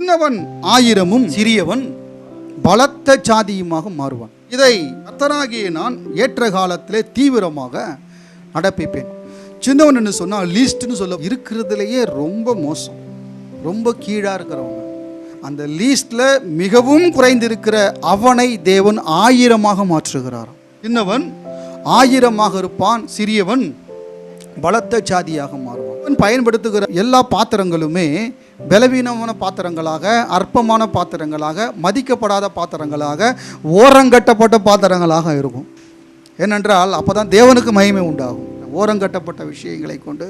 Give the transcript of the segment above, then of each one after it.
சின்னவன் ஆயிரமும் சிறியவன் பலத்த சாதியுமாக மாறுவான். இதை கர்த்தராகிய நான் ஏற்ற காலத்திலே தீவிரமாக நடப்பிப்பேன். சின்னவன் என்று சொன்னால் லீஸ்ட்னு சொல்ல இருக்கிறதுலையே ரொம்ப மோசம், ரொம்ப கீழாக இருக்கிறவங்க. அந்த லீஸ்டில் மிகவும் குறைந்திருக்கிற அவனை தேவன் 1000 மாற்றுகிறார். சின்னவன் 1000 இருப்பான், சிறியவன் பலத்த சாதியாக மாறுவான். பயன்படுத்துகிற எல்லா பாத்திரங்களுமே பலவீனமான பாத்திரங்களாக, அற்பமான பாத்திரங்களாக, மதிக்கப்படாத பாத்திரங்களாக, ஓரங்கட்டப்பட்ட பாத்திரங்களாக இருக்கும். ஏனென்றால் அப்போ தான் தேவனுக்கு மகிமை உண்டாகும். ஓரங்கட்டப்பட்ட விஷயங்களை கொண்டு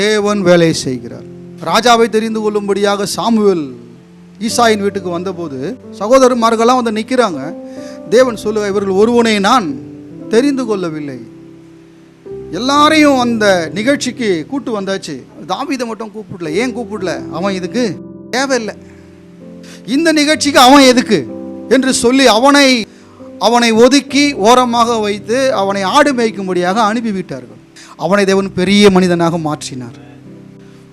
தேவன் வேலை செய்கிறார். ராஜாவை தெரிந்து கொள்ளும்படியாக சாமுவேல் ஈசாயின் வீட்டுக்கு வந்தபோது சகோதரமார்கள்லாம் வந்து நிற்கிறாங்க. தேவன் சொல்லுவார், இவர்கள் ஒருவனை நான் தெரிந்து கொள்ளவில்லை. எல்லாரையும் அந்த நிகழ்ச்சிக்கு கூட்டு வந்தாச்சு, தாவீதை மட்டும் கூப்பிடல. ஏன் கூப்பிடல? அவன் இதுக்கு தேவையில்லை, இந்த நிகழ்ச்சிக்கு அவன் எதுக்கு என்று சொல்லி அவனை ஒதுக்கி ஓரமாக வைத்து அவனை ஆடு மேய்க்கும்படியாக அனுப்பிவிட்டார்கள். அவனை தேவன் பெரிய மனிதனாக மாற்றினார்.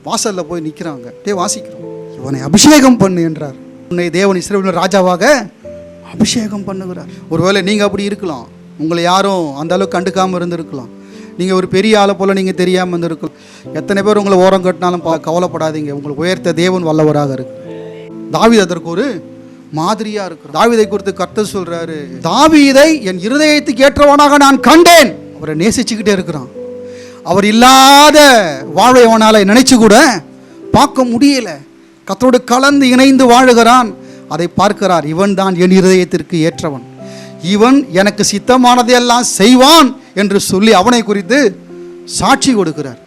வாசலில் போய் நிற்கிறாங்க, வாசிக்கிறோம், இவனை அபிஷேகம் பண்ணு என்றார். உன்னை தேவன் இஸ்ரவேலின் ராஜாவாக அபிஷேகம் பண்ணுகிறார். ஒருவேளை நீங்கள் அப்படி இருக்கலாம், உங்களை யாரும் அந்த அளவுக்கு கண்டுக்காமல் இருந்திருக்கலாம். நீங்கள் ஒரு பெரிய ஆளை போல் நீங்கள் தெரியாமல் இருந்திருக்கலாம். எத்தனை பேர் உங்களை ஓரம் கட்டினாலும் கவலைப்படாதீங்க, உங்களை உயர்த்த தேவன் வல்லவராக இருக்கு. தாவீது அதற்கு ஒரு மாதிரியாக இருக்கு. தாவீதை குறித்து கர்த்தர் சொல்கிறாரு, தாவீதை என் இருதயத்துக்கு ஏற்றவனாக நான் கண்டேன். அவரை நேசிச்சுக்கிட்டே இருக்கிறான். அவர் இல்லாத வாழ்வை அவனால் நினைச்சு கூட பார்க்க முடியல. கர்த்தரோடு கலந்து இணைந்து வாழுகிறான். அதை பார்க்கிறார், இவன் தான் என் இருதயத்திற்கு ஏற்றவன், இவன் எனக்கு சித்தமானதையெல்லாம் செய்வான் என்று சொல்லி அவனை குறித்து சாட்சி கொடுக்கிறார்.